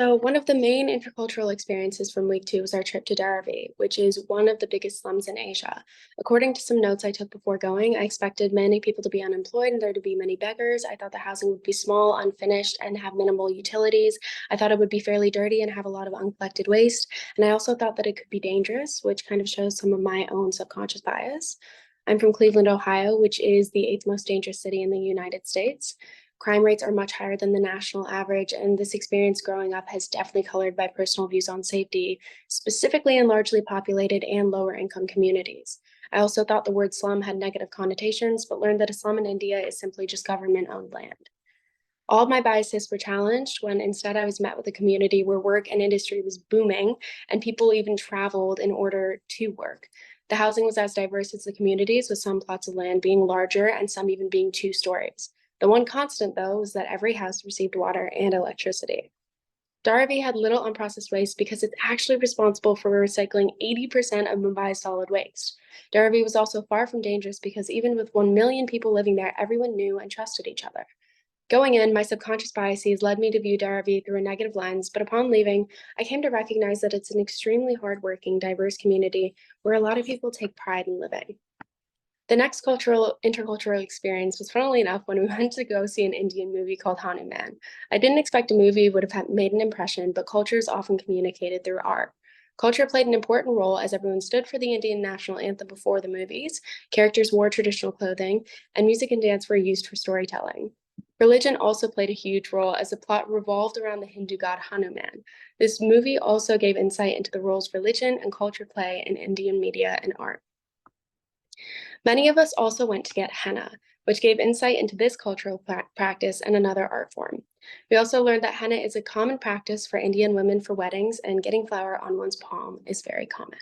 So, one of the main intercultural experiences from week two was our trip to Dharavi, which is one of the biggest slums in Asia. According to some notes I took before going, I expected many people to be unemployed and there to be many beggars. I thought the housing would be small, unfinished, and have minimal utilities. I thought it would be fairly dirty and have a lot of uncollected waste. And I also thought that it could be dangerous, which kind of shows some of my own subconscious bias. I'm from Cleveland, Ohio, which is the eighth most dangerous city in the United States. Crime rates are much higher than the national average, and this experience growing up has definitely colored my personal views on safety, specifically in largely populated and lower income communities. I also thought the word slum had negative connotations, but learned that a slum in India is simply just government owned land. All my biases were challenged when instead I was met with a community where work and industry was booming and people even traveled in order to work. The housing was as diverse as the communities, with some plots of land being larger and some even being two stories. The one constant, though, was that every house received water and electricity. Dharavi had little unprocessed waste because it's actually responsible for recycling 80% of Mumbai's solid waste. Dharavi was also far from dangerous because even with 1 million people living there, everyone knew and trusted each other. Going in, my subconscious biases led me to view Dharavi through a negative lens, but upon leaving, I came to recognize that it's an extremely hardworking, diverse community where a lot of people take pride in living. The next intercultural experience was funnily enough when we went to go see an Indian movie called Hanuman. I didn't expect a movie would have made an impression, but culture is often communicated through art. Culture played an important role as everyone stood for the Indian national anthem before the movies, characters wore traditional clothing, and music and dance were used for storytelling. Religion also played a huge role as the plot revolved around the Hindu god Hanuman. This movie also gave insight into the roles religion and culture play in Indian media and art. Many of us also went to get henna, which gave insight into this cultural practice and another art form. We also learned that henna is a common practice for Indian women for weddings, and getting flour on one's palm is very common.